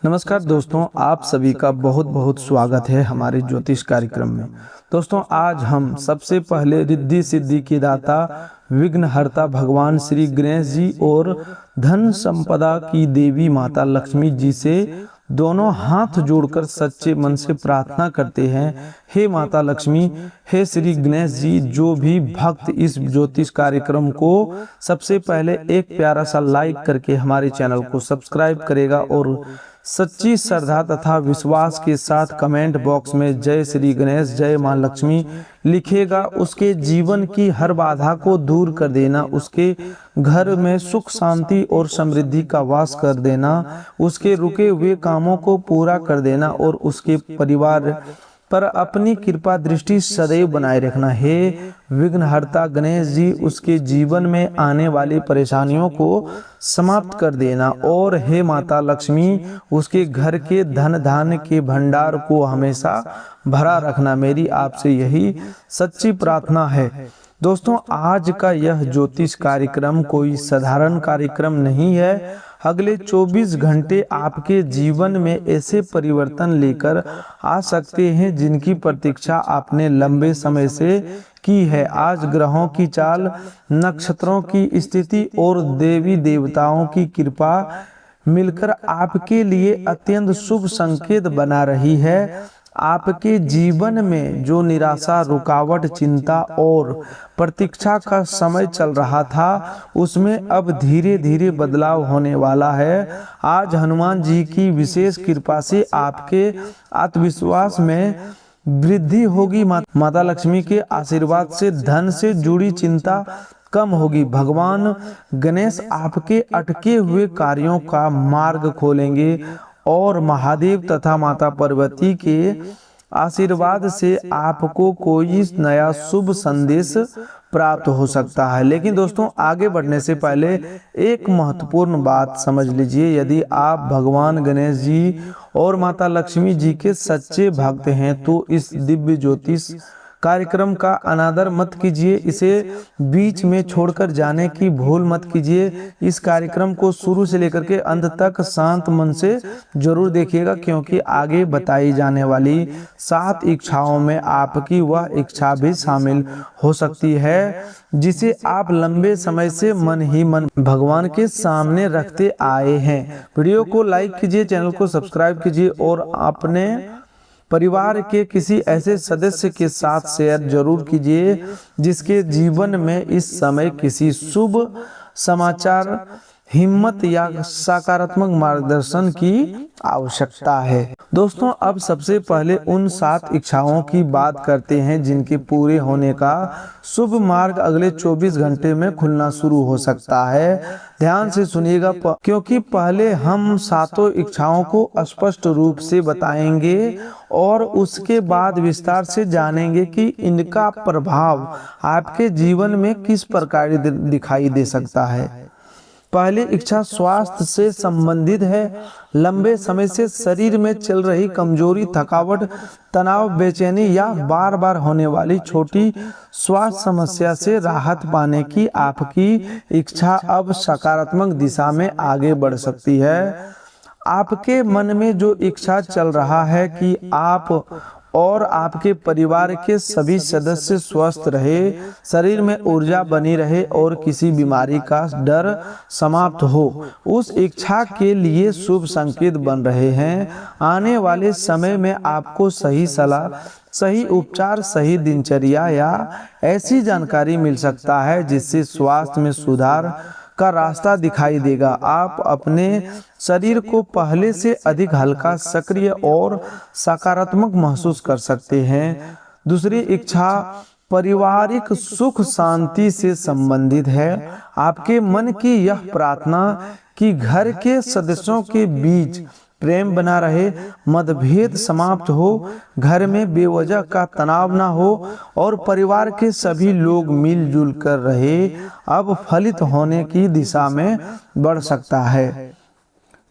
नमस्कार दोस्तों, आप सभी का बहुत बहुत स्वागत है हमारे ज्योतिष कार्यक्रम में। दोस्तों, आज हम सबसे पहले रिद्धि सिद्धि की दाता विघ्नहर्ता भगवान श्री गणेश जी और धन संपदा की देवी माता लक्ष्मी जी से दोनों हाथ जोड़कर सच्चे मन से प्रार्थना करते हैं। हे माता लक्ष्मी, हे श्री गणेश जी, जो भी भक्त इस ज्योतिष कार्यक्रम को सबसे पहले एक प्यारा सा लाइक करके हमारे चैनल को सब्सक्राइब करेगा और सच्ची श्रद्धा तथा विश्वास के साथ कमेंट बॉक्स में जय श्री गणेश, जय मां लक्ष्मी लिखेगा, उसके जीवन की हर बाधा को दूर कर देना, उसके घर में सुख शांति और समृद्धि का वास कर देना, उसके रुके हुए कामों को पूरा कर देना और उसके परिवार पर अपनी कृपा दृष्टि सदैव बनाए रखना। हे विघ्नहर्ता गणेश जी, उसके जीवन में आने वाली परेशानियों को समाप्त कर देना और हे माता लक्ष्मी, उसके घर के धन धान्य के भंडार को हमेशा भरा रखना। मेरी आपसे यही सच्ची प्रार्थना है। दोस्तों, आज का यह ज्योतिष कार्यक्रम कोई साधारण कार्यक्रम नहीं है। अगले 24 घंटे आपके जीवन में ऐसे परिवर्तन लेकर आ सकते हैं जिनकी प्रतीक्षा आपने लंबे समय से की है। आज ग्रहों की चाल, नक्षत्रों की स्थिति और देवी देवताओं की कृपा मिलकर आपके लिए अत्यंत शुभ संकेत बना रही है। आपके जीवन में जो निराशा, रुकावट, चिंता और प्रतीक्षा का समय चल रहा था, उसमें अब धीरे धीरे बदलाव होने वाला है। आज हनुमान जी की विशेष कृपा से आपके आत्मविश्वास में वृद्धि होगी। माता लक्ष्मी के आशीर्वाद से धन से जुड़ी चिंता कम होगी। भगवान गणेश आपके अटके हुए कार्यों का मार्ग खोलेंगे और महादेव तथा माता पार्वती के आशीर्वाद से आपको कोई नया शुभ संदेश प्राप्त हो सकता है। लेकिन दोस्तों, आगे बढ़ने से पहले एक महत्वपूर्ण बात समझ लीजिए। यदि आप भगवान गणेश जी और माता लक्ष्मी जी के सच्चे भक्त हैं तो इस दिव्य ज्योतिष कार्यक्रम का अनादर मत कीजिए, इसे बीच में छोड़कर जाने की भूल मत कीजिए। इस कार्यक्रम को शुरू से लेकर के अंत तक शांत मन से जरूर देखिएगा, क्योंकि आगे बताई जाने वाली 7 इच्छाओं में आपकी वह इच्छा भी शामिल हो सकती है जिसे आप लंबे समय से मन ही मन भगवान के सामने रखते आए हैं। वीडियो को लाइक कीजिए, चैनल को सब्सक्राइब कीजिए और अपने परिवार के किसी ऐसे सदस्य के साथ शेयर जरूर कीजिए जिसके जीवन में इस समय किसी शुभ समाचार, हिम्मत या सकारात्मक मार्गदर्शन की आवश्यकता है। दोस्तों, अब सबसे पहले उन 7 इच्छाओं की बात करते हैं जिनके पूरे होने का शुभ मार्ग अगले 24 घंटे में खुलना शुरू हो सकता है। ध्यान से सुनिएगा, क्योंकि पहले हम 7 इच्छाओं को स्पष्ट रूप से बताएंगे और उसके बाद विस्तार से जानेंगे कि इनका प्रभाव आपके जीवन में किस प्रकार दिखाई दे सकता है। पहली इच्छा स्वास्थ्य से संबंधित है। लंबे समय से शरीर में चल रही कमजोरी, थकावट, तनाव, बेचैनी या बार बार होने वाली छोटी स्वास्थ्य समस्या से राहत पाने की आपकी इच्छा अब सकारात्मक दिशा में आगे बढ़ सकती है। आपके मन में जो इच्छा चल रहा है कि आप और आपके परिवार के सभी सदस्य स्वस्थ रहे, शरीर में ऊर्जा बनी रहे और किसी बीमारी का डर समाप्त हो, उस इच्छा के लिए शुभ संकेत बन रहे हैं। आने वाले समय में आपको सही सलाह, सही उपचार, सही दिनचर्या या ऐसी जानकारी मिल सकता है जिससे स्वास्थ्य में सुधार का रास्ता दिखाई देगा। आप अपने शरीर को पहले से अधिक हल्का, सक्रिय और सकारात्मक महसूस कर सकते हैं। दूसरी इच्छा पारिवारिक सुख शांति से संबंधित है। आपके मन की यह प्रार्थना कि घर के सदस्यों के बीच प्रेम बना रहे, मतभेद समाप्त हो, घर में बेवजह का तनाव ना हो और परिवार के सभी लोग मिलजुल कर रहे, अब फलित होने की दिशा में बढ़ सकता है।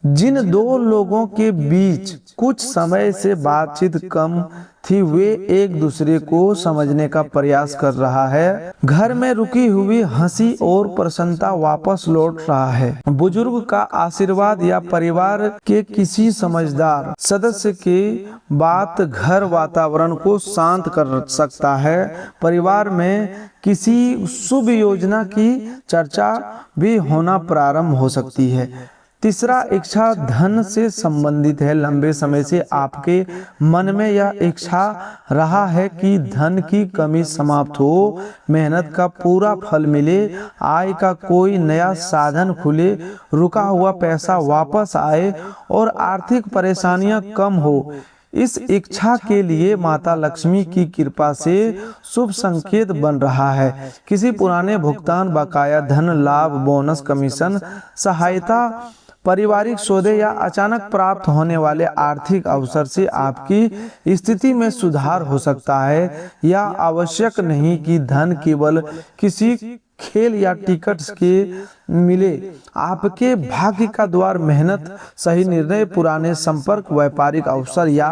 जिन दो लोगों के बीच कुछ समय से बातचीत कम थी, वे एक दूसरे को समझने का प्रयास कर रहा है। घर में रुकी हुई हंसी और प्रसन्नता वापस लौट रहा है। बुजुर्ग का आशीर्वाद या परिवार के किसी समझदार सदस्य की बात घर वातावरण को शांत कर सकता है। परिवार में किसी शुभ योजना की चर्चा भी होना प्रारंभ हो सकती है। तीसरा इच्छा धन से संबंधित है। लंबे समय से आपके मन में यह इच्छा रहा है कि धन की कमी समाप्त हो, मेहनत का पूरा फल मिले, आय का कोई नया साधन खुले, रुका हुआ पैसा वापस आए और आर्थिक परेशानियां कम हो। इस इच्छा के लिए माता लक्ष्मी की कृपा से शुभ संकेत बन रहा है। किसी पुराने भुगतान, बकाया धन, लाभ, बोनस, कमीशन, सहायता, पारिवारिक सौदे या अचानक प्राप्त होने वाले आर्थिक अवसर से आपकी स्थिति में सुधार हो सकता है। यह आवश्यक नहीं कि धन केवल किसी खेल या टिकट्स के मिले। आपके भाग्य का द्वार मेहनत, सही निर्णय, पुराने संपर्क, व्यापारिक अवसर या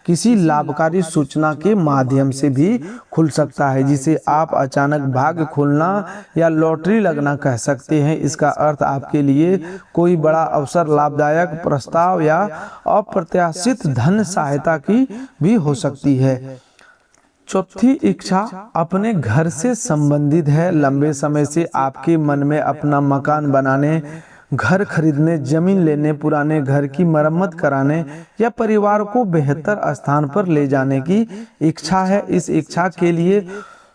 किसी लाभकारी सूचना के माध्यम से भी खुल सकता है, जिसे आप अचानक भाग्य खुलना या लॉटरी लगना कह सकते हैं। इसका अर्थ आपके लिए कोई बड़ा अवसर, लाभदायक प्रस्ताव या अप्रत्याशित धन सहायता की भी हो सकती है। चौथी इच्छा अपने घर से संबंधित है। लंबे समय से आपके मन में अपना मकान बनाने, घर खरीदने, जमीन लेने, पुराने घर की मरम्मत कराने या परिवार को बेहतर स्थान पर ले जाने की इच्छा है। इस इच्छा के लिए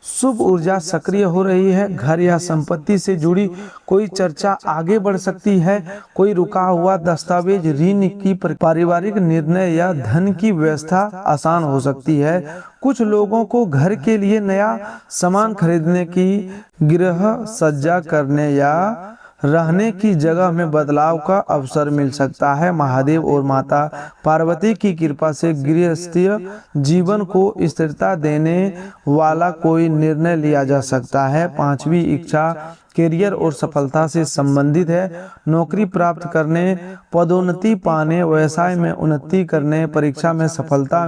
शुभ ऊर्जा सक्रिय हो रही है। घर या संपत्ति से जुड़ी कोई चर्चा आगे बढ़ सकती है। कोई रुका हुआ दस्तावेज, ऋण की पारिवारिक निर्णय या धन की व्यवस्था आसान हो सकती है। कुछ लोगों को घर के लिए नया सामान खरीदने की, गृह सज्जा करने या रहने की जगह में बदलाव का अवसर मिल सकता है। महादेव और माता पार्वती की कृपा से गृहस्थीय जीवन को स्थिरता देने वाला कोई निर्णय लिया जा सकता है। पांचवी इच्छा करियर और सफलता से संबंधित है। नौकरी प्राप्त करने, पदोन्नति पाने, व्यवसाय में उन्नति करने, परीक्षा में सफलता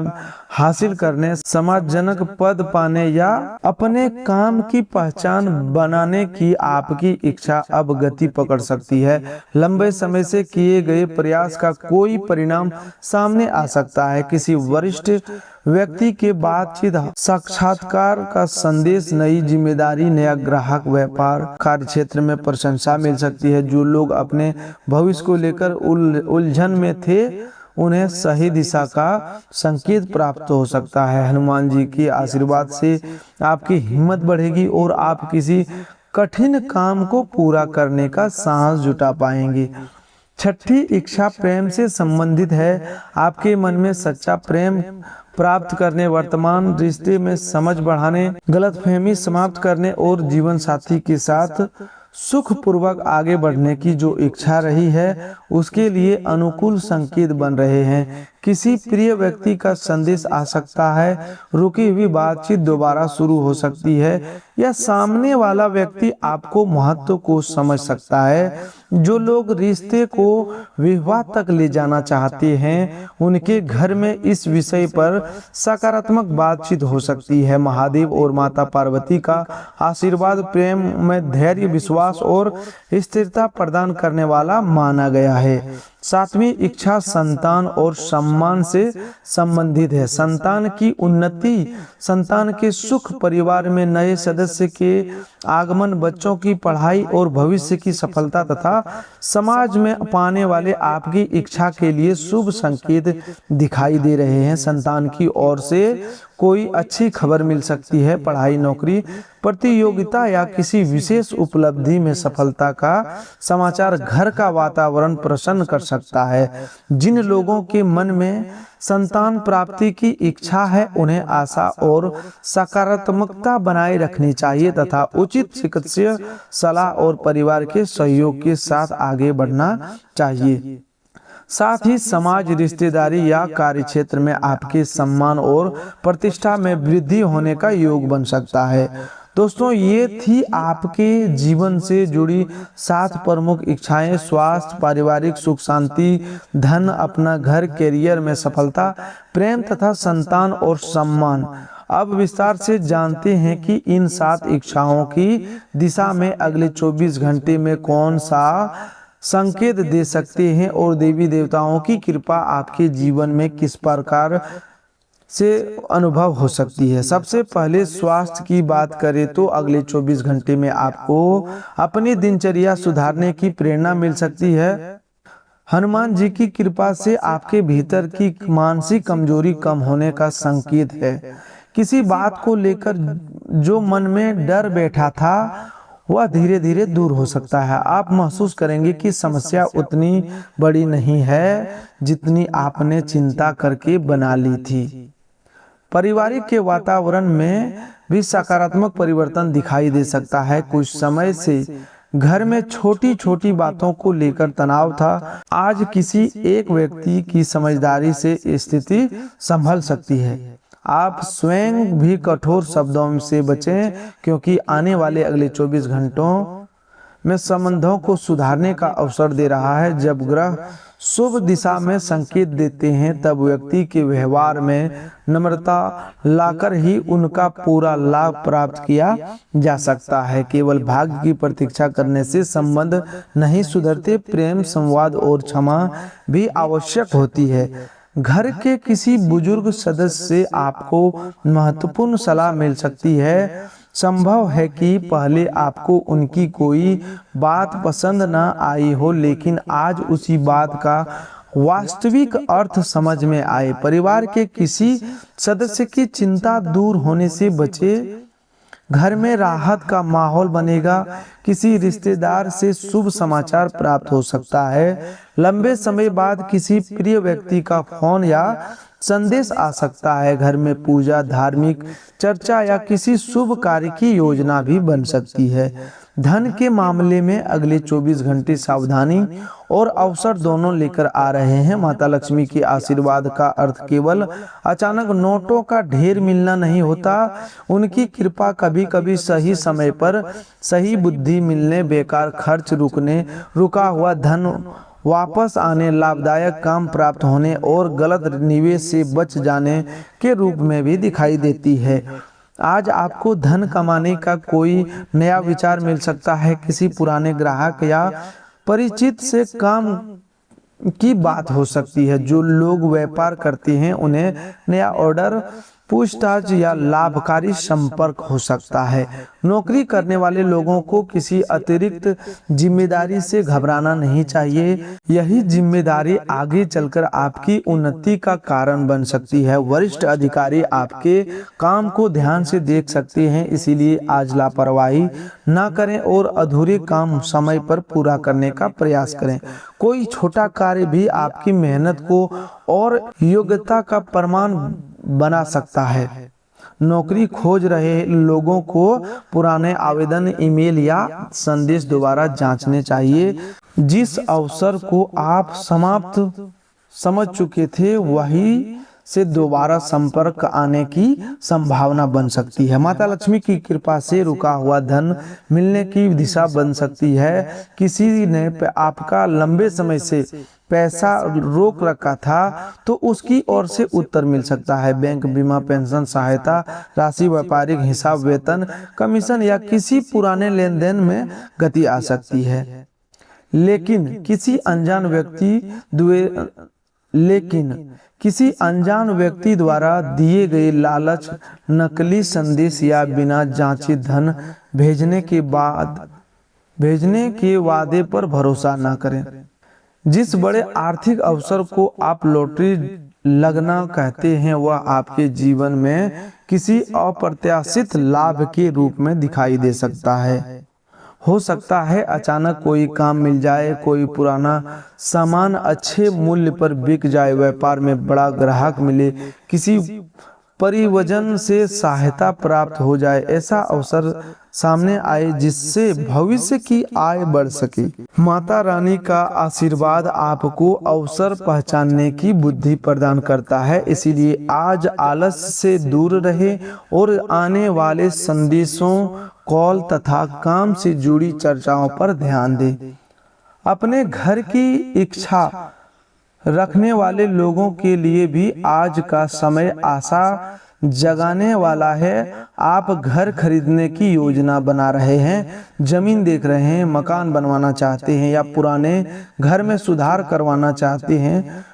हासिल करने, समाजजनक पद पाने या अपने काम की पहचान बनाने की आपकी इच्छा अब गति पकड़ सकती है। लंबे समय से किए गए प्रयास का कोई परिणाम सामने आ सकता है। किसी वरिष्ठ व्यक्ति के बातचीत, साक्षात्कार का संदेश, नई जिम्मेदारी, नया ग्राहक, व्यापार, कार्य क्षेत्र में प्रशंसा मिल सकती है। जो लोग अपने भविष्य को लेकर उलझन में थे, उन्हें सही दिशा का संकेत प्राप्त हो सकता है। हनुमान जी के आशीर्वाद से आपकी हिम्मत बढ़ेगी और आप किसी कठिन काम को पूरा करने का साहस जुटा पाएंगे। छठी इच्छा प्रेम से संबंधित है। आपके मन में सच्चा प्रेम प्राप्त करने, वर्तमान रिश्ते में समझ बढ़ाने, गलतफहमी समाप्त करने और जीवन साथी के साथ सुखपूर्वक आगे बढ़ने की जो इच्छा रही है, उसके लिए अनुकूल संकेत बन रहे हैं। किसी प्रिय व्यक्ति का संदेश आ सकता है, रुकी हुई बातचीत दोबारा शुरू हो सकती है या सामने वाला व्यक्ति आपको महत्व को समझ सकता है। जो लोग रिश्ते को विवाह तक ले जाना चाहते हैं, उनके घर में इस विषय पर सकारात्मक बातचीत हो सकती है। महादेव और माता पार्वती का आशीर्वाद प्रेम में धैर्य, विश्वास और स्थिरता प्रदान करने वाला माना गया है। सातवीं इच्छा संतान और सम्मान से संबंधित है। संतान की उन्नति, संतान के सुख, परिवार में नए सदस्य के आगमन, बच्चों की पढ़ाई और भविष्य की सफलता तथा समाज में पाने वाले आपकी इच्छा के लिए शुभ संकेत दिखाई दे रहे हैं। संतान की ओर से कोई अच्छी खबर मिल सकती है। पढ़ाई, नौकरी, प्रतियोगिता या किसी विशेष उपलब्धि में सफलता का समाचार घर का वातावरण प्रसन्न कर सकता है। जिन लोगों के मन में संतान प्राप्ति की इच्छा है, उन्हें आशा और सकारात्मकता बनाए रखनी चाहिए तथा उचित चिकित्सीय सलाह और परिवार के सहयोग के साथ आगे बढ़ना चाहिए। साथ ही समाज, रिश्तेदारी या कार्य क्षेत्र में आपके सम्मान और प्रतिष्ठा में वृद्धि होने का योग बन सकता है। दोस्तों ये थी आपके जीवन से जुड़ी 7 प्रमुख इच्छाएं: स्वास्थ्य, पारिवारिक सुख शांति, धन, अपना घर, करियर में सफलता, प्रेम तथा संतान और सम्मान। अब विस्तार से जानते हैं कि इन 7 इच्छाओं की दिशा में अगले 24 घंटे में कौन सा संकेत दे सकते हैं और देवी देवताओं की कृपा आपके जीवन में किस प्रकार से अनुभव हो सकती है। सबसे पहले स्वास्थ्य की बात करें तो अगले 24 घंटे में आपको अपनी दिनचर्या सुधारने की प्रेरणा मिल सकती है। हनुमान जी की कृपा से आपके भीतर की मानसिक कमजोरी कम होने का संकेत है। किसी बात को लेकर जो मन में डर बैठा था वह धीरे धीरे दूर हो सकता है। आप महसूस करेंगे कि समस्या उतनी बड़ी नहीं है जितनी आपने चिंता करके बना ली थी। पारिवारिक के वातावरण में भी सकारात्मक परिवर्तन दिखाई दे सकता है। कुछ समय से घर में छोटी छोटी बातों को लेकर तनाव था। आज किसी एक व्यक्ति की समझदारी से स्थिति संभल सकती है। आप स्वयं भी कठोर शब्दों से बचें, क्योंकि आने वाले अगले 24 घंटों में संबंधों को सुधारने का अवसर दे रहा है। जब ग्रह शुभ दिशा में संकेत देते हैं तब व्यक्ति के व्यवहार में नम्रता लाकर ही उनका पूरा लाभ प्राप्त किया जा सकता है। केवल भाग्य की प्रतीक्षा करने से संबंध नहीं सुधरते, प्रेम, संवाद और क्षमा भी आवश्यक होती है। घर के किसी बुजुर्ग सदस्य से आपको महत्वपूर्ण सलाह मिल सकती है। संभव है कि पहले आपको उनकी कोई बात पसंद न आई हो, लेकिन आज उसी बात का वास्तविक अर्थ समझ में आए। परिवार के किसी सदस्य की चिंता दूर होने से बचे। घर में राहत का माहौल बनेगा। किसी रिश्तेदार से शुभ समाचार प्राप्त हो सकता है। लंबे समय बाद किसी प्रिय व्यक्ति का फोन या संदेश आ सकता है। घर में पूजा, धार्मिक चर्चा या किसी शुभ कार्य की योजना भी बन सकती है। धन के मामले में अगले 24 घंटे सावधानी और अवसर दोनों लेकर आ रहे हैं। माता लक्ष्मी के आशीर्वाद का अर्थ केवल अचानक नोटों का ढेर मिलना नहीं होता। उनकी कृपा कभी कभी सही समय पर सही बुद्धि मिलने, बेकार खर्च रुकने, रुका हुआ धन वापस आने, लाभदायक काम प्राप्त होने और गलत निवेश से बच जाने के रूप में भी दिखाई देती है। आज आपको धन कमाने का कोई नया विचार मिल सकता है। किसी पुराने ग्राहक या परिचित से काम की बात हो सकती है। जो लोग व्यापार करते हैं उन्हें नया ऑर्डर, पूछताछ या लाभकारी संपर्क हो सकता है। नौकरी करने वाले लोगों को किसी अतिरिक्त जिम्मेदारी से घबराना नहीं चाहिए। यही जिम्मेदारी आगे चलकर आपकी उन्नति का कारण बन सकती है। वरिष्ठ अधिकारी आपके काम को ध्यान से देख सकते हैं, इसीलिए आज लापरवाही ना करें और अधूरे काम समय पर पूरा करने का प्रयास करें। कोई छोटा कार्य भी आपकी मेहनत को और योग्यता का प्रमाण बना सकता है। नौकरी खोज रहे लोगों को पुराने आवेदन, ईमेल या संदेश दोबारा जांचने चाहिए। जिस अवसर को आप समाप्त समझ चुके थे वही से दोबारा संपर्क आने की संभावना बन सकती है। माता लक्ष्मी की कृपा से रुका हुआ धन मिलने की दिशा बन सकती है। किसी ने आपका लंबे समय से पैसा रोक रखा था तो उसकी ओर से उत्तर मिल सकता है। बैंक, बीमा, पेंशन, सहायता राशि, व्यापारिक हिसाब, वेतन, कमीशन या किसी पुराने लेन देन में गति आ सकती है। लेकिन किसी अनजान व्यक्ति द्वारा दिए गए लालच, नकली संदेश या बिना जांचे धन भेजने के वादे पर भरोसा न करें। जिस बड़े आर्थिक अवसर को आप लॉटरी लगना कहते हैं वह आपके जीवन में किसी अप्रत्याशित लाभ के रूप में दिखाई दे सकता है। हो सकता है अचानक कोई काम मिल जाए, कोई पुराना सामान अच्छे मूल्य पर बिक जाए, व्यापार में बड़ा ग्राहक मिले, किसी परिवजन से सहायता प्राप्त हो जाए, ऐसा अवसर सामने आए जिससे भविष्य की आय बढ़ सके। माता रानी का आशीर्वाद आपको अवसर पहचानने की बुद्धि प्रदान करता है, इसीलिए आज आलस से दूर रहे और आने वाले संदेशों, कॉल तथा काम से जुड़ी चर्चाओं पर ध्यान दें। अपने घर की इच्छा रखने वाले लोगों के लिए भी आज का समय आशा जगाने वाला है। आप घर खरीदने की योजना बना रहे हैं, जमीन देख रहे हैं, मकान बनवाना चाहते हैं या पुराने घर में सुधार करवाना चाहते हैं,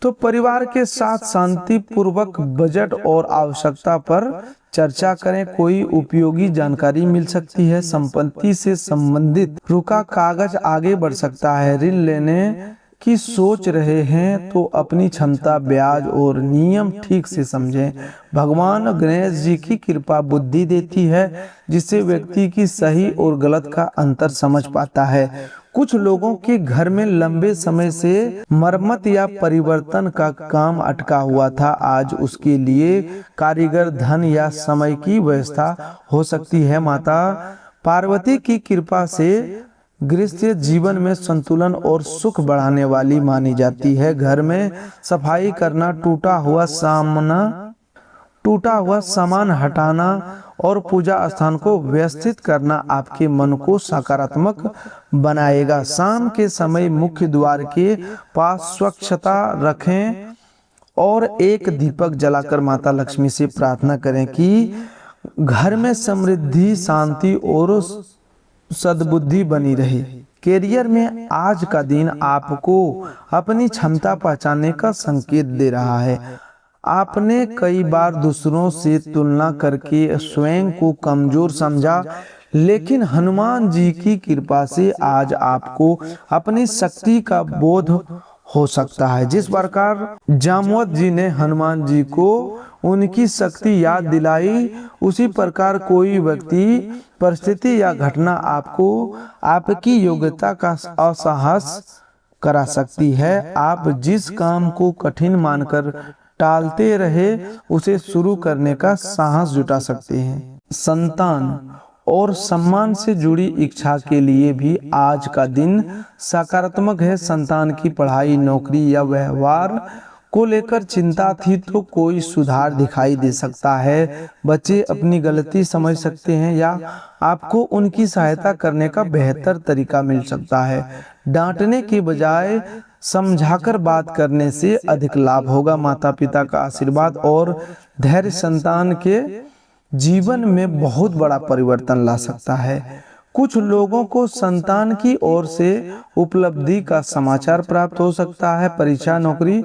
तो परिवार के साथ शांतिपूर्वक बजट और आवश्यकता पर चर्चा करें। कोई उपयोगी जानकारी मिल सकती है। संपत्ति से संबंधित रुका कागज आगे बढ़ सकता है। ऋण लेने की सोच रहे हैं तो अपनी क्षमता, ब्याज और नियम ठीक से समझें। भगवान गणेश जी की कृपा बुद्धि देती है, जिससे व्यक्ति की सही और गलत का अंतर समझ पाता है। कुछ लोगों के घर में लंबे समय से मरम्मत या परिवर्तन का काम अटका हुआ था। आज उसके लिए कारीगर, धन या समय की व्यवस्था हो सकती है। माता पार्वती की कृपा से गृहस्थ जीवन में संतुलन और सुख बढ़ाने वाली मानी जाती है। घर में सफाई करना, टूटा हुआ सामान हटाना और पूजा स्थान को व्यवस्थित करना आपके मन को सकारात्मक बनाएगा। शाम के समय मुख्य द्वार के पास स्वच्छता रखें और एक दीपक जलाकर माता लक्ष्मी से प्रार्थना करें कि घर में समृद्धि, शांति और सद्बुद्धि बनी रहे। कैरियर में आज का दिन आपको अपनी क्षमता पहचानने का संकेत दे रहा है। आपने कई बार दूसरों से तुलना करके स्वयं को कमजोर समझा, लेकिन हनुमान जी की कृपा से आज आपको अपनी शक्ति का बोध हो सकता है। जिस प्रकार जामवंत जी ने हनुमान जी को उनकी शक्ति याद दिलाई, उसी प्रकार कोई व्यक्ति, परिस्थिति या घटना आपको आपकी योग्यता का असहस करा सकती है। आप जिस काम को कठिन मानकर टालते रहे, उसे शुरू करने का साहस जुटा सकते हैं। संतान और सम्मान से जुड़ी इच्छा के लिए भी आज का दिन सकारात्मक है। संतान की पढ़ाई, नौकरी या व्यवहार को लेकर चिंता थी तो कोई सुधार दिखाई दे सकता है। बच्चे अपनी गलती समझ सकते हैं या आपको उनकी सहायता करने का बेहतर तरीका मिल सकता है। डांटने के बजाय समझाकर बात करने से अधिक लाभ होगा। माता पिता का आशीर्वाद और धैर्य संतान के जीवन में बहुत बड़ा परिवर्तन ला सकता है। कुछ लोगों को संतान की ओर से उपलब्धि का समाचार प्राप्त हो सकता है। परीक्षा, नौकरी,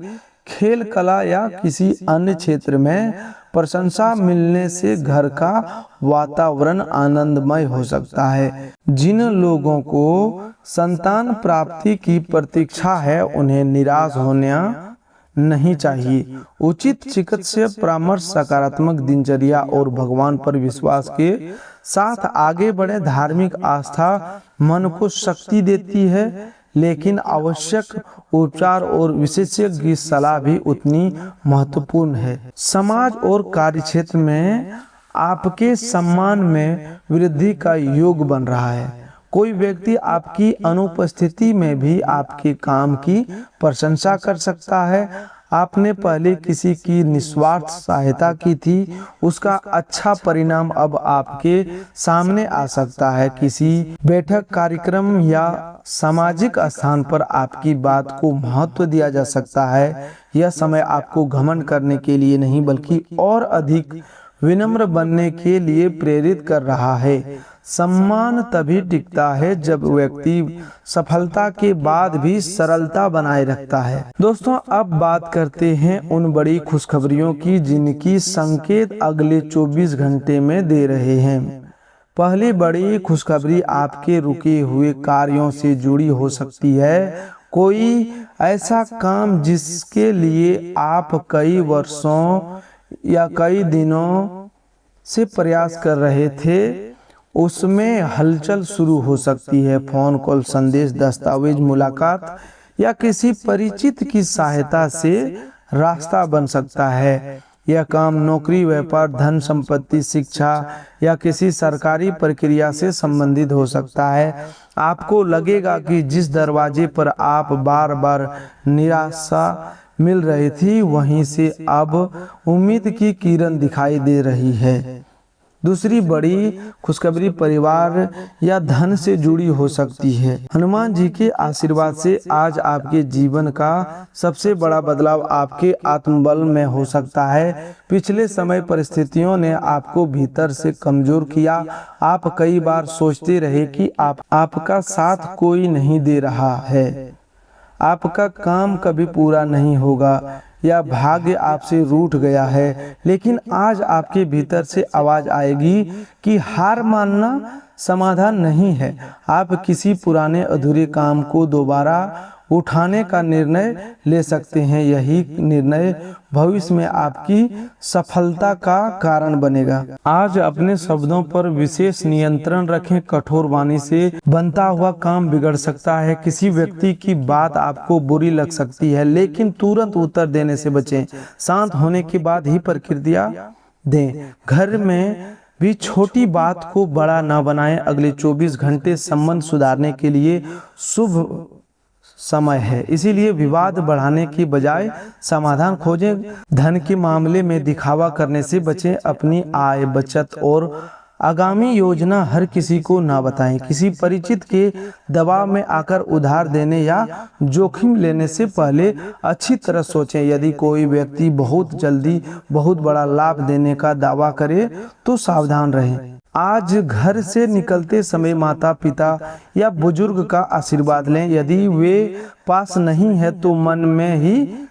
खेल, कला या किसी अन्य क्षेत्र में प्रशंसा मिलने से घर का वातावरण आनंदमय हो सकता है। जिन लोगों को संतान प्राप्ति की प्रतीक्षा है, उन्हें निराश होना नहीं चाहिए। उचित चिकित्सीय परामर्श, सकारात्मक दिनचर्या और भगवान पर विश्वास के साथ आगे बढ़े। धार्मिक आस्था मन को शक्ति देती है, लेकिन आवश्यक उपचार और विशेषज्ञ की सलाह भी उतनी महत्वपूर्ण है। समाज और कार्यक्षेत्र में आपके सम्मान में वृद्धि का योग बन रहा है। कोई व्यक्ति आपकी अनुपस्थिति में भी आपके काम की प्रशंसा कर सकता है। आपने पहले किसी की निस्वार्थ सहायता की थी, उसका अच्छा परिणाम अब आपके सामने आ सकता है। किसी बैठक, कार्यक्रम या सामाजिक स्थान पर आपकी बात को महत्व दिया जा सकता है। यह समय आपको घमंड करने के लिए नहीं, बल्कि और अधिक विनम्र बनने के लिए प्रेरित कर रहा है। सम्मान तभी टिकता है जब व्यक्ति सफलता के बाद भी सरलता बनाए रखता है। दोस्तों, अब बात करते हैं उन बड़ी खुशखबरियों की जिनकी संकेत अगले 24 घंटे में दे रहे हैं। पहली बड़ी खुशखबरी आपके रुके हुए कार्यों से जुड़ी हो सकती है। कोई ऐसा काम जिसके लिए आप कई वर्षों या कई दिनों से प्रयास कर रहे थे, उसमें हलचल शुरू हो सकती है। फोन कॉल, संदेश, दस्तावेज, मुलाकात या किसी परिचित की सहायता से रास्ता बन सकता है। यह काम नौकरी, व्यापार, धन संपत्ति, शिक्षा या किसी सरकारी प्रक्रिया से संबंधित हो सकता है। आपको लगेगा कि जिस दरवाजे पर आप बार बार निराशा मिल रही थी, वहीं से अब उम्मीद की किरण दिखाई दे रही है। दूसरी बड़ी खुशखबरी परिवार या धन से जुड़ी हो सकती है। हनुमान जी के आशीर्वाद से आज आपके जीवन का सबसे बड़ा बदलाव आपके आत्मबल में हो सकता है। पिछले समय परिस्थितियों ने आपको भीतर से कमजोर किया। आप कई बार सोचते रहे कि आपका साथ कोई नहीं दे रहा है, आपका काम कभी पूरा नहीं होगा या भाग्य आपसे रूठ गया है। लेकिन आज आपके भीतर से आवाज आएगी कि हार मानना समाधान नहीं है। आप किसी पुराने अधूरे काम को दोबारा उठाने का निर्णय ले सकते हैं। यही निर्णय भविष्य में आपकी सफलता का कारण बनेगा। आज अपने शब्दों पर विशेष नियंत्रण रखें। कठोर वाणी से बनता हुआ काम बिगड़ सकता है। किसी व्यक्ति की बात आपको बुरी लग सकती है, लेकिन तुरंत उत्तर देने से बचें। शांत होने के बाद ही प्रतिक्रिया दें। घर में भी छोटी बात को बड़ा न बनाएं। अगले 24 घंटे संबंध सुधारने के लिए शुभ समय है, इसीलिए विवाद बढ़ाने की बजाय समाधान खोजें। धन के मामले में दिखावा करने से बचें। अपनी आय, बचत और आगामी योजना हर किसी को ना बताएं। किसी परिचित के दबाव में आकर उधार देने या जोखिम लेने से पहले अच्छी तरह सोचें। यदि कोई व्यक्ति बहुत जल्दी बहुत बड़ा लाभ देने का दावा करे तो सावधान रहें। आज घर से निकलते समय माता पिता या बुजुर्ग का आशीर्वाद लें। यदि वे पास नहीं है तो मन में ही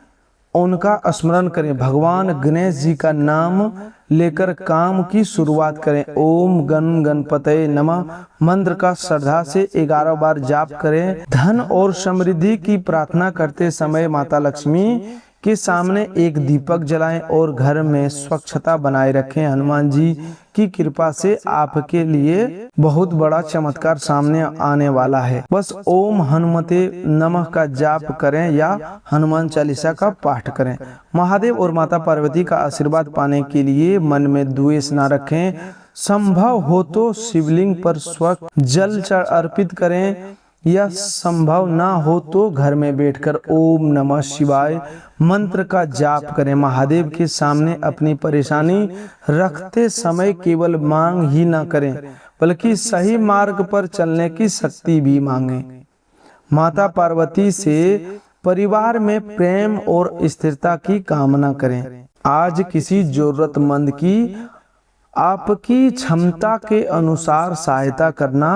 उनका स्मरण करें। भगवान गणेश जी का नाम लेकर काम की शुरुआत करें। ओम गण गणपतये नमः मंत्र का श्रद्धा से 11 बार जाप करें। धन और समृद्धि की प्रार्थना करते समय माता लक्ष्मी के सामने एक दीपक जलाएं और घर में स्वच्छता बनाए रखें। हनुमान जी की कृपा से आपके लिए बहुत बड़ा चमत्कार सामने आने वाला है। बस ओम हनुमते नमः का जाप करें या हनुमान चालीसा का पाठ करें। महादेव और माता पार्वती का आशीर्वाद पाने के लिए मन में द्वेष न रखें। संभव हो तो शिवलिंग पर स्वच्छ जल अर्पित करें या संभव ना हो तो घर में बैठकर ओम नमः शिवाय मंत्र का जाप करें। महादेव के सामने अपनी परेशानी रखते समय केवल मांग ही ना करें, बल्कि सही मार्ग पर चलने की शक्ति भी मांगें। माता पार्वती से परिवार में प्रेम और स्थिरता की कामना करें। आज किसी जरूरतमंद की आपकी क्षमता के अनुसार सहायता करना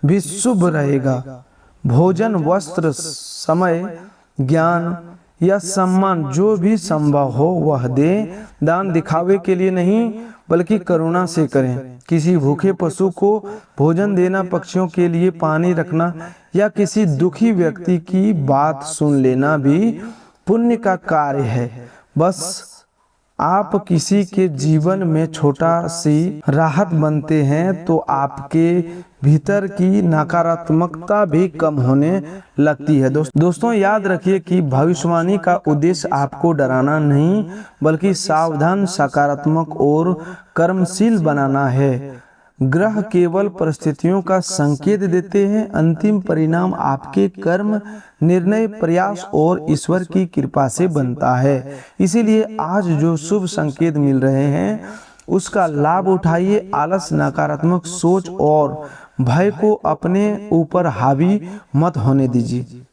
भी शुभ रहेगा। भोजन, वस्त्र, समय, ज्ञान या सम्मान जो भी संभव हो वह दें। दान दिखावे के लिए नहीं बल्कि करुणा से करें। किसी भूखे पशु को भोजन देना, पक्षियों के लिए पानी रखना या किसी दुखी व्यक्ति की बात सुन लेना भी पुण्य का कार्य है। बस आप किसी के जीवन में छोटा सी राहत बनते हैं तो आपके भीतर की नकारात्मकता भी कम होने लगती है। दोस्तों याद रखिए कि भविष्यवाणी का उद्देश्य आपको डराना नहीं बल्कि सावधान, सकारात्मक और कर्मशील बनाना है। ग्रह केवल परिस्थितियों का संकेत देते हैं। अंतिम परिणाम आपके कर्म, निर्णय, प्रयास और ईश्वर की कृपा से बनता है। इसीलिए आज जो शुभ संकेत मिल रहे हैं उसका लाभ उठाइए। आलस, नकारात्मक सोच और भय को अपने ऊपर हावी मत होने दीजिए।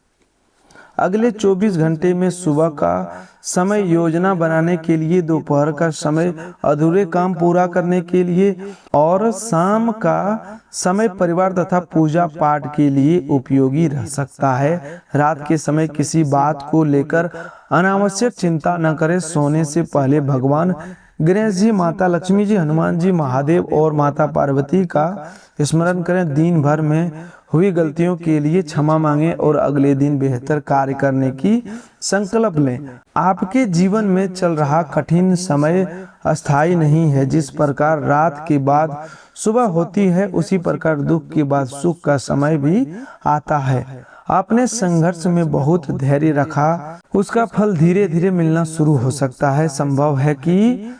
अगले 24 घंटे में सुबह का समय योजना बनाने के लिए, दोपहर का समय अधूरे काम पूरा करने के लिए और शाम का समय परिवार तथा पूजा पाठ के लिए उपयोगी रह सकता है। रात के समय किसी बात को लेकर अनावश्यक चिंता न करें। सोने से पहले भगवान गणेश जी, माता लक्ष्मी जी, हनुमान जी, महादेव और माता पार्वती का स्मरण करें। दिन भर में हुई गलतियों के लिए क्षमा मांगें और अगले दिन बेहतर कार्य करने की संकल्प लें। आपके जीवन में चल रहा कठिन समय अस्थायी नहीं है। जिस प्रकार रात के बाद सुबह होती है उसी प्रकार दुख के बाद सुख का समय भी आता है। आपने संघर्ष में बहुत धैर्य रखा, उसका फल धीरे धीरे मिलना शुरू हो सकता है। संभव है कि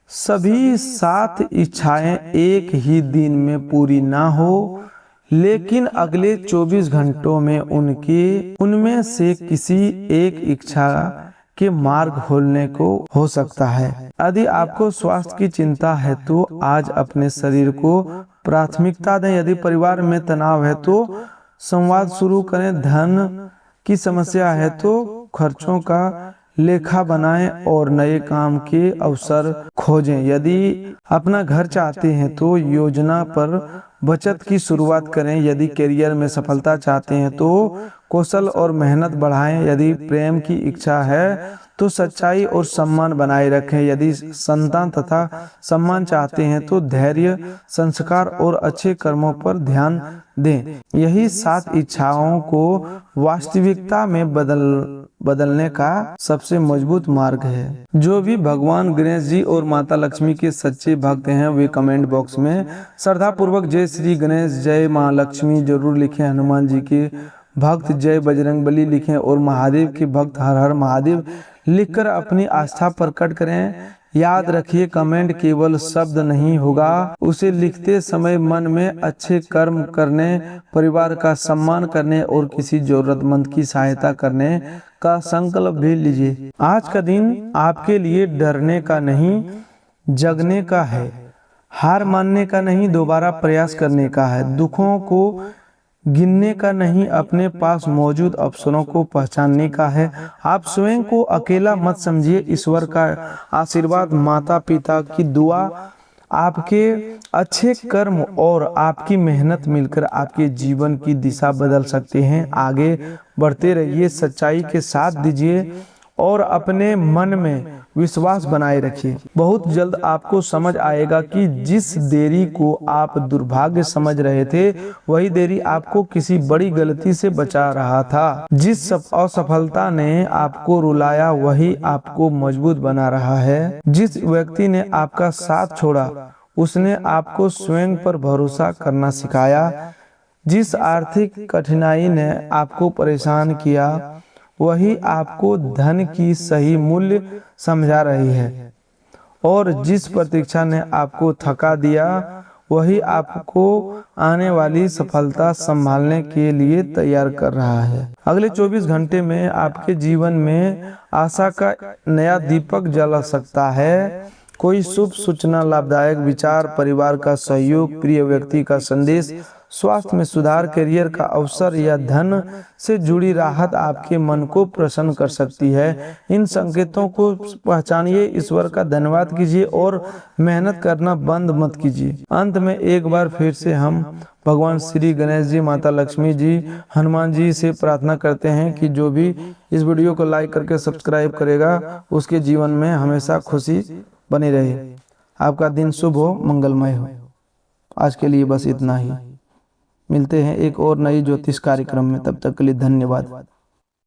सभी 7 इच्छाएं एक ही दिन में पूरी ना हो, लेकिन अगले 24 घंटों में उनमें से किसी एक इच्छा के मार्ग खोलने को हो सकता है। यदि आपको स्वास्थ्य की चिंता है तो आज अपने शरीर को प्राथमिकता दें। यदि परिवार में तनाव है तो संवाद शुरू करें। धन की समस्या है तो खर्चों का लेखा बनाएं और नए काम के अवसर खोजें। यदि अपना घर चाहते हैं तो योजना पर बचत की शुरुआत करें। यदि करियर में सफलता चाहते हैं तो कौशल और मेहनत बढ़ाएं। यदि प्रेम की इच्छा है तो सच्चाई और सम्मान बनाए रखें। यदि संतान तथा सम्मान चाहते हैं तो धैर्य, संस्कार और अच्छे कर्मों पर ध्यान दें। यही 7 इच्छाओं को वास्तविकता में बदलने का सबसे मजबूत मार्ग है। जो भी भगवान गणेश जी और माता लक्ष्मी के सच्चे भक्त हैं वे कमेंट बॉक्स में श्रद्धा पूर्वक जय श्री गणेश, जय माँ लक्ष्मी जरूर लिखें। हनुमान जी के भक्त जय बजरंगबली लिखें और महादेव के भक्त हर हर महादेव लिखकर अपनी आस्था प्रकट करें। याद रखिए, कमेंट केवल शब्द नहीं होगा, उसे लिखते समय मन में अच्छे कर्म करने, परिवार का सम्मान करने और किसी जरूरतमंद की सहायता करने का संकल्प भी लीजिए। आज का दिन आपके लिए डरने का नहीं, जगने का है। हार मानने का नहीं, दोबारा प्रयास करने का है। दुखों को गिनने का नहीं, अपने पास मौजूद अवसरों को पहचानने का है। आप स्वयं को अकेला मत समझिए। ईश्वर का आशीर्वाद, माता पिता की दुआ, आपके अच्छे कर्म और आपकी मेहनत मिलकर आपके जीवन की दिशा बदल सकते हैं। आगे बढ़ते रहिए, सच्चाई के साथ दीजिए और अपने मन में विश्वास बनाए रखिए। बहुत जल्द आपको समझ आएगा कि जिस देरी को आप दुर्भाग्य समझ रहे थे वही देरी आपको किसी बड़ी गलती से बचा रहा था। जिस असफलता ने आपको रुलाया वही आपको मजबूत बना रहा है। जिस व्यक्ति ने आपका साथ छोड़ा उसने आपको स्वयं पर भरोसा करना सिखाया। जिस आर्थिक कठिनाई ने आपको परेशान किया वही आपको धन की सही मूल्य समझा रही है, और जिस प्रतीक्षा ने आपको थका दिया वही आपको आने वाली सफलता संभालने के लिए तैयार कर रहा है। अगले 24 घंटे में आपके जीवन में आशा का नया दीपक जल सकता है। कोई शुभ सूचना, लाभदायक विचार, परिवार का सहयोग, प्रिय व्यक्ति का संदेश, स्वास्थ्य में सुधार, करियर का अवसर या धन से जुड़ी राहत आपके मन को प्रसन्न कर सकती है। इन संकेतों को पहचानिए, ईश्वर का धन्यवाद कीजिए और मेहनत करना बंद मत कीजिए। अंत में एक बार फिर से हम भगवान श्री गणेश जी, माता लक्ष्मी जी, हनुमान जी से प्रार्थना करते हैं कि जो भी इस वीडियो को लाइक करके सब्सक्राइब करेगा उसके जीवन में हमेशा खुशी बनी रहे। आपका दिन शुभ हो, मंगलमय हो। आज के लिए बस इतना ही। मिलते हैं एक और नई ज्योतिष कार्यक्रम में, तब तक के लिए धन्यवाद।